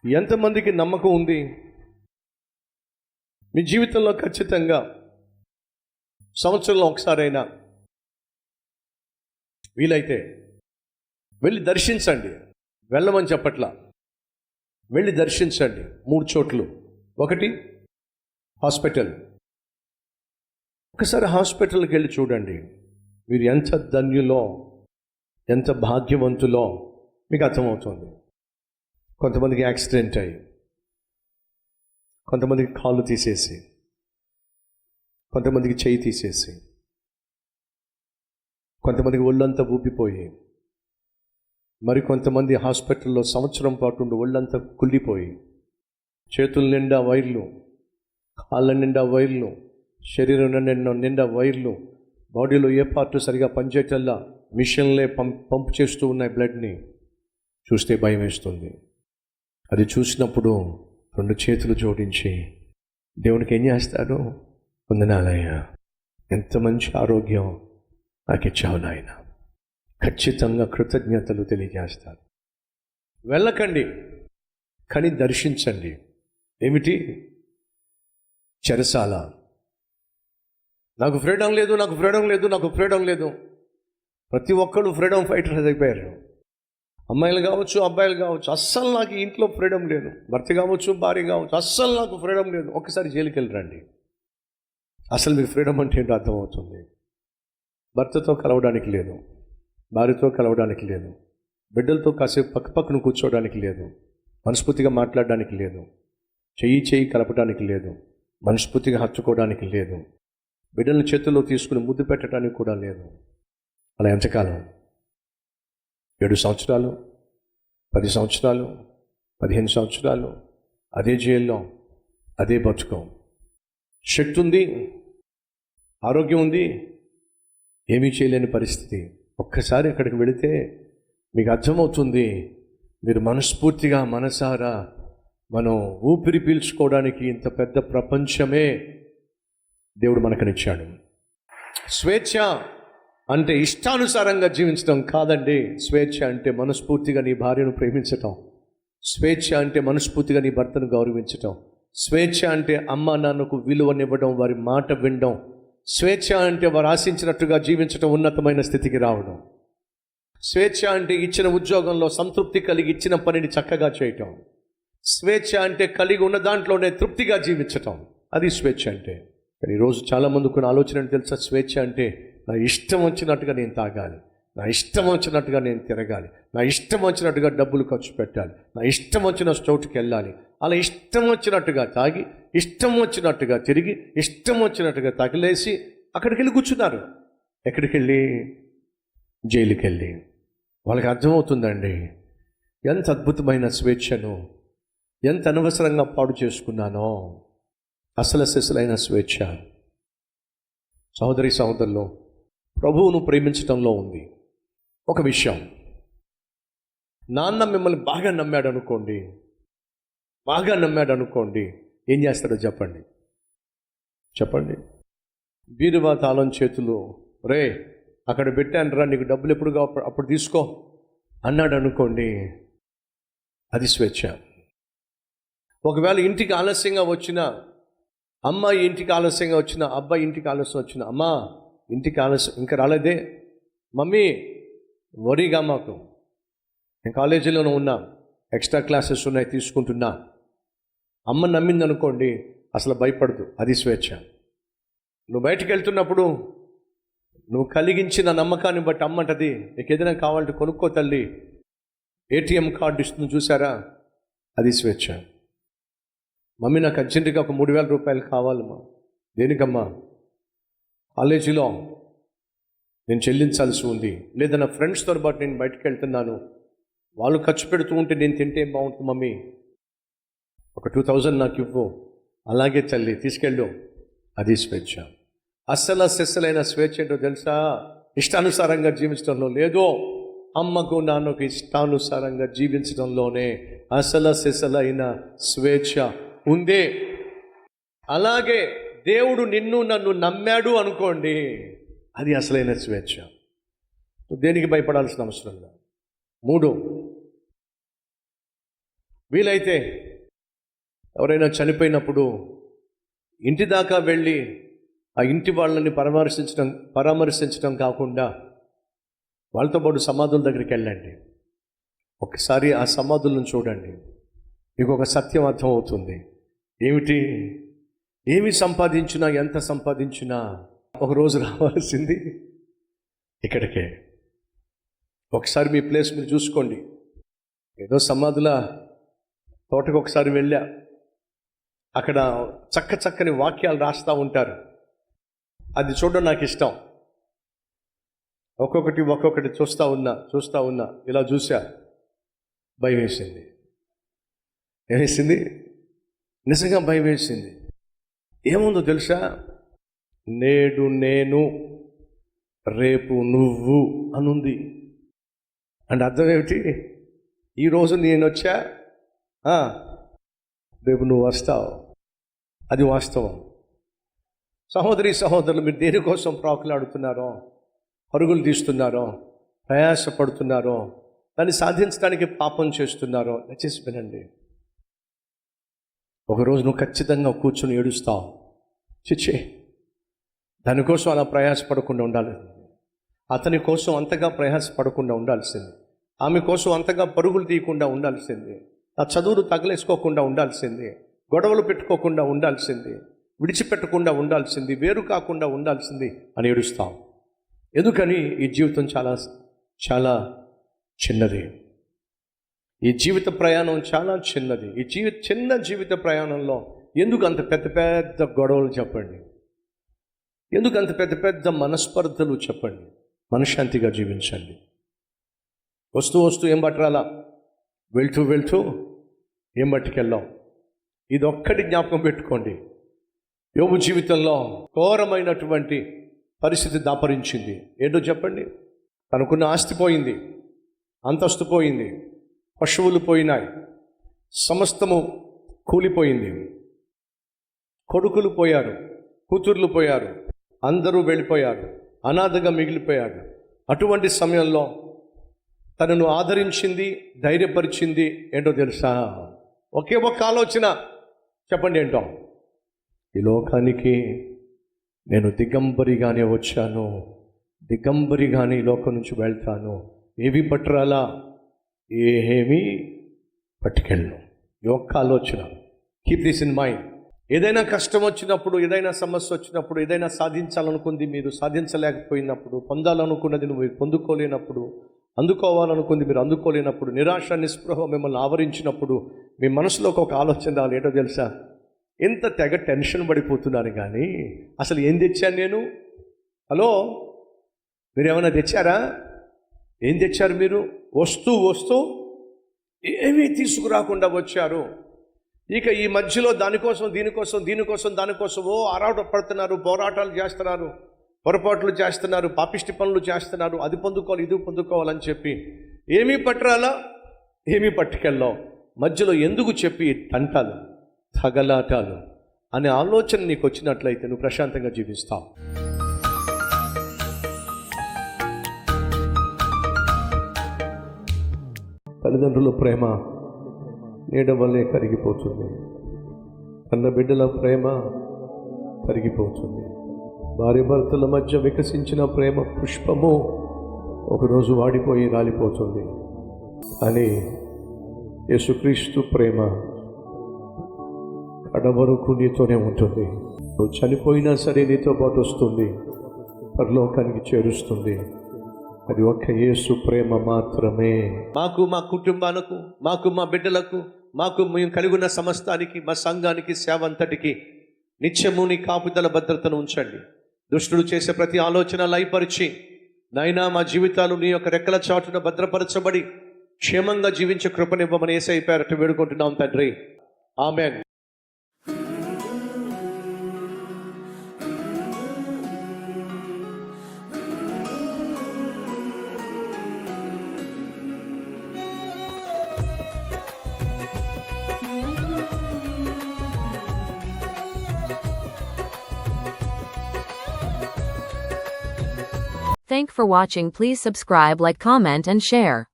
ఎంతమందికి నమ్మకం ఉంది మీ జీవితంలో ఖచ్చితంగా సంవత్సరంలో ఒకసారైనా వీలైతే వెళ్ళి దర్శించండి. వెళ్ళమని చెప్పట్లా, వెళ్ళి దర్శించండి. 3 చోట్లు. 1 హాస్పిటల్. ఒకసారి హాస్పిటల్కి వెళ్ళి చూడండి. మీరు ఎంత ధన్యులో, ఎంత భాగ్యవంతులో మీకు అర్థమవుతుంది. కొంతమందికి యాక్సిడెంట్ అయ్యి, కొంతమందికి కాళ్ళు తీసేసి, కొంతమందికి చెయ్యి తీసేసి, కొంతమందికి ఒళ్ళంతా ఊపిపోయి, మరి కొంతమంది హాస్పిటల్లో సంవత్సరం పాటు ఉండి ఒళ్ళంతా కుళ్ళిపోయి, చేతుల నిండా వైర్లు, కాళ్ళ నిండా వైర్లు, శరీరం నిండా వైర్లు, బాడీలో ఏ పార్ట్ సరిగా పనిచేయటల్లా మిషన్లే పంప్ చేస్తూ ఉన్నాయి. బ్లడ్ని చూస్తే భయం వేస్తుంది. అది చూసినప్పుడు 2 చేతులు జోడించి దేవునికి ఏం చేస్తాడు? వందనాలయ్యా, ఎంత మంచి ఆరోగ్యం నాకు ఇచ్చావు నాయన, ఖచ్చితంగా కృతజ్ఞతలు తెలియజేస్తాను. వెళ్ళకండి, కానీ దర్శించండి. ఏమిటి? చెరసాల. నాకు ఫ్రీడమ్ లేదు, నాకు ఫ్రీడమ్ లేదు, నాకు ఫ్రీడమ్ లేదు. ప్రతి ఒక్కళ్ళు ఫ్రీడమ్ ఫైటర్స్ అయిపోయారు. అమ్మాయిలు కావచ్చు, అబ్బాయిలు కావచ్చు. అస్సలు నాకు ఇంట్లో ఫ్రీడమ్ లేదు. భర్త కావచ్చు, భార్య కావచ్చు, అస్సలు నాకు ఫ్రీడమ్ లేదు. ఒకసారి జైలుకి వెళ్ళరండి, అసలు మీకు ఫ్రీడమ్ అంటే ఏంటో అర్థమవుతుంది. భర్తతో కలవడానికి లేదు, భార్యతో కలవడానికి లేదు, బిడ్డలతో కాసేపు పక్కన కూర్చోవడానికి లేదు, మనస్ఫూర్తిగా మాట్లాడడానికి లేదు, చెయ్యి కలపడానికి లేదు, మనస్ఫూర్తిగా హత్తుకోవడానికి లేదు, బిడ్డలను చేతుల్లో తీసుకుని ముద్దు పెట్టడానికి కూడా లేదు. అలా ఎంతకాలం? 7 సంవత్సరాలు, 10 సంవత్సరాలు, 15 సంవత్సరాలు అదే జైల్లో, అదే బతుకం. శక్తి ఉంది, ఆరోగ్యం ఉంది, ఏమీ చేయలేని పరిస్థితి. ఒక్కసారి అక్కడికి వెళితే మీకు అర్థమవుతుంది. మీరు మనస్ఫూర్తిగా, మనసారా మనం ఊపిరి పీల్చుకోవడానికి ఇంత పెద్ద ప్రపంచమే దేవుడు మనకనిచ్చాడు. స్వేచ్ఛ అంటే ఇష్టానుసారంగా జీవించడం కాదండి. స్వేచ్ఛ అంటే మనస్ఫూర్తిగా నీ భార్యను ప్రేమించటం. స్వేచ్ఛ అంటే మనస్ఫూర్తిగా నీ భర్తను గౌరవించటం. స్వేచ్ఛ అంటే అమ్మ నాన్నకు విలువనివ్వడం, వారి మాట వినడం. స్వేచ్ఛ అంటే వారు ఆశించినట్టుగా జీవించటం, ఉన్నతమైన స్థితికి రావడం. స్వేచ్ఛ అంటే ఇచ్చిన ఉద్యోగంలో సంతృప్తి కలిగి ఇచ్చిన పనిని చక్కగా చేయటం. స్వేచ్ఛ అంటే కలిగి ఉన్న దాంట్లోనే తృప్తిగా జీవించటం. అది స్వేచ్ఛ అంటే. కానీ ఈరోజు చాలామందికి ఉన్న ఆలోచన తెలుసా? స్వేచ్ఛ అంటే నా ఇష్టం వచ్చినట్టుగా నేను తాగాలి, నా ఇష్టం వచ్చినట్టుగా నేను తిరగాలి, నా ఇష్టం వచ్చినట్టుగా డబ్బులు ఖర్చు పెట్టాలి, నా ఇష్టం వచ్చిన చోటుకి వెళ్ళాలి. అలా ఇష్టం వచ్చినట్టుగా తాగి, ఇష్టం వచ్చినట్టుగా తిరిగి, ఇష్టం వచ్చినట్టుగా తగిలేసి అక్కడికి వెళ్ళి కూర్చున్నారు. ఎక్కడికి వెళ్ళి? జైలుకి వెళ్ళి. వాళ్ళకి అర్థమవుతుందండి, ఎంత అద్భుతమైన స్వేచ్ఛను ఎంత అనవసరంగా పాడు చేసుకున్నానో. అసలు సిసలైన స్వేచ్ఛ సహోదరి సహోదరులు ప్రభువును ప్రేమించడంలో ఉంది. ఒక విషయం, నాన్న మిమ్మల్ని బాగా నమ్మాడు అనుకోండి, ఏం చేస్తాడో చెప్పండి. బీరువా తాళం చేతులు, రే అక్కడ పెట్టాను రా, నీకు డబ్బులు ఎప్పుడు అప్పుడు తీసుకో అన్నాడు అనుకోండి, అది స్వేచ్ఛ. ఒకవేళ ఇంటికి ఆలస్యంగా వచ్చిన అమ్మాయి, ఇంటికి ఆలస్యంగా వచ్చిన అబ్బాయి, ఇంటికి ఆలస్యం వచ్చిన అమ్మ, ఇంటికి ఆలస్యం ఇంకా రాలేదే మమ్మీ, వరీగా మాకు, నేను కాలేజీలోనే ఉన్నా, ఎక్స్ట్రా క్లాసెస్ ఉన్నాయి తీసుకుంటున్నా. అమ్మ నమ్మింది అనుకోండి, అసలు భయపడదు, అది స్వేచ్ఛ. నువ్వు బయటికి వెళ్తున్నప్పుడు నువ్వు కలిగించిన నమ్మకాన్ని బట్టి అమ్మంటది, నీకు ఏదైనా కావాలంటే కొనుక్కో తల్లి, ఏటీఎం కార్డు ఇస్తుంది చూసారా, అది స్వేచ్ఛ. మమ్మీ నాకు అర్జెంటుగా ఒక 3,000 రూపాయలు కావాలమ్మా. దేనికమ్మా? కాలేజీలో నేను చెల్లించాల్సి ఉంది, లేదా నా ఫ్రెండ్స్తో పాటు నేను బయటకు వెళ్తున్నాను, వాళ్ళు ఖర్చు పెడుతూ ఉంటే నేను తింటే బాగుంటుంది మమ్మీ, ఒక 2,000 నాకు ఇవ్వు. అలాగే తల్లి తీసుకెళ్ళు, అది స్వేచ్ఛ. అస్సలు సెస్సలైన స్వేచ్ఛ ఏంటో తెలుసా? ఇష్టానుసారంగా జీవించడంలో లేదు, అమ్మకు నాన్నకు ఇష్టానుసారంగా జీవించడంలోనే అసలు సెస్సలైన స్వేచ్ఛ ఉంది. అలాగే దేవుడు నన్ను నమ్మాడు అనుకోండి, అది అసలైన స్వేచ్ఛ. దేనికి భయపడాల్సిన అవసరం లేదు. 3, వీలైతే ఎవరైనా చనిపోయినప్పుడు ఇంటి దాకా వెళ్ళి ఆ ఇంటి వాళ్ళని పరామర్శించడం కాకుండా వాళ్ళతో పాటు సమాధుల దగ్గరికి వెళ్ళండి. ఒకసారి ఆ సమాధులను చూడండి, మీకు ఒక సత్యం అర్థం అవుతుంది. ఏమిటి? ఏమి సంపాదించినా, ఎంత సంపాదించినా ఒకరోజు రావాల్సింది ఇక్కడికే. ఒకసారి మీ ప్లేస్ మీరు చూసుకోండి. ఏదో సమాధుల తోటకు ఒకసారి వెళ్ళా, అక్కడ చక్కని వాక్యాలు రాస్తూ ఉంటారు. అది చూడడం నాకు ఇష్టం. ఒక్కొక్కటి చూస్తూ ఉన్నా ఇలా చూసా, భయం వేసింది. ఏమేసింది? నిజంగా భయం వేసింది. ఏముందో తెలుసా? నేడు నేను, రేపు నువ్వు అనుంది. అంటే అర్థం ఏమిటి? ఈరోజు నేను వచ్చా, రేపు నువ్వు వస్తావు. అది వాస్తవం. సహోదరులు, మీరు దేనికోసం ప్రాకులాడుతున్నారో, పరుగులు తీస్తున్నారో, ప్రయాసపడుతున్నారో, దాన్ని సాధించడానికి పాపం చేస్తున్నారో దయచేసి వినండి. ఒకరోజు నువ్వు ఖచ్చితంగా కూర్చొని ఏడుస్తావు. చిచ్చే, దానికోసం అలా ప్రయాసపడకుండా ఉండాలి. అతని కోసం అంతగా ప్రయాసపడకుండా ఉండాల్సింది. ఆమె కోసం అంతగా పరుగులు తీయకుండా ఉండాల్సింది. ఆ చదువులు తగలేసుకోకుండా ఉండాల్సింది. గొడవలు పెట్టుకోకుండా ఉండాల్సింది. విడిచిపెట్టకుండా ఉండాల్సింది. వేరు కాకుండా ఉండాల్సింది అని ఏడుస్తాం. ఎందుకని? ఈ జీవితం చాలా చాలా చిన్నది. ఈ జీవిత ప్రయాణం చాలా చిన్నది. ఈ చిన్న జీవిత ప్రయాణంలో ఎందుకు అంత పెద్ద గొడవలు చెప్పండి? ఎందుకు అంత పెద్ద మనస్పర్ధలు చెప్పండి? మనశ్శాంతిగా జీవించండి. వస్తూ ఏం పట్టరాలా, వెళ్తూ ఏం పట్టుకెళ్ళాం? ఇది ఒక్కటి జ్ఞాపకం పెట్టుకోండి. యోబు జీవితంలో ఘోరమైనటువంటి పరిస్థితి దాపరించింది. ఏంటో చెప్పండి? తనకున్న ఆస్తి పోయింది, అంతస్తు పోయింది, పశువులు పోయినాయి, సమస్తము కూలిపోయింది, కొడుకులు పోయారు, కూతుర్లు పోయారు, అందరూ వెళ్ళిపోయారు, అనాథగా మిగిలిపోయాడు. అటువంటి సమయంలో తనను ఆదరించింది, ధైర్యపరిచింది ఏంటో తెలుసా? ఒకే ఒక్క ఆలోచన. చెప్పండి ఏంటో? ఈ లోకానికి నేను దిగంబరిగానే వచ్చాను, దిగంబరిగానే ఈ లోకం నుంచి వెళ్తాను. ఏవి పట్టురాలా? ఏమీ పట్టుకెళ్ళను. ఈ ఒక్క ఆలోచన. Keep this in mind. ఏదైనా కష్టం వచ్చినప్పుడు, ఏదైనా సమస్య వచ్చినప్పుడు, ఏదైనా సాధించాలనుకుంది మీరు సాధించలేకపోయినప్పుడు, పొందాలనుకున్నది నువ్వు పొందుకోలేనప్పుడు, అందుకోవాలనుకుంది మీరు అందుకోలేనప్పుడు, నిరాశ నిస్పృహ మిమ్మల్ని ఆవరించినప్పుడు మీ మనసులోకి ఒక ఆలోచన రావాలి. ఏంటో తెలుసా? ఎంత తెగ టెన్షన్ పడిపోతున్నాను కానీ అసలు ఏం తెచ్చాను నేను? హలో, మీరు ఏమైనా తెచ్చారా? ఏం తెచ్చారు మీరు? వస్తూ ఏమీ తీసుకురాకుండా వచ్చారు. ఇక ఈ మధ్యలో దీనికోసం ఆరాటపడుతున్నారు, పోరాటాలు చేస్తున్నారు, పొరపాట్లు చేస్తున్నారు, పాపిష్టి పనులు చేస్తున్నారు. అది పొందుకోవాలి, ఇది పొందుకోవాలని చెప్పి ఏమీ పట్టరాలా, ఏమీ పట్టుకెళ్ళాం. మధ్యలో ఎందుకు చెప్పి తంటాలు, తగలాటాలు అనే ఆలోచన నీకు వచ్చినట్లయితే నువ్వు ప్రశాంతంగా జీవిస్తావు. తల్లిదండ్రుల ప్రేమ నీడ వల్లే కరిగిపోతుంది. కన్న బిడ్డల ప్రేమ కరిగిపోతుంది. భార్య భర్తల మధ్య వికసించిన ప్రేమ పుష్పము ఒకరోజు వాడిపోయి రాలిపోతుంది. అని యేసుక్రీస్తు ప్రేమ కడవరకు నీతోనే ఉంటుంది. నువ్వు చనిపోయినా సరే నీతో పాటు వస్తుంది, పరలోకానికి చేరుస్తుంది. అది ఒక్క యేసు ప్రేమ మాత్రమే. మాకు, మా కుటుంబాలకు, మాకు, మా బిడ్డలకు, మాకు మేము కలిగి ఉన్న సమస్తానికి, మా సంఘానికి, సేవ అంతటికి నిత్యము నీ కాపుదల భద్రతను ఉంచండి. దుష్టుడు చేసే ప్రతి ఆలోచన లయపరిచి నాయనా మా జీవితాలు నీ యొక్క రెక్కల చాటున భద్రపరచబడి క్షేమంగా జీవించే కృపనివ్వమని యేసయ్య పేరట వేడుకుంటున్నాం తండ్రి. ఆమేన్. Thank for watching. Please subscribe, like, comment and share.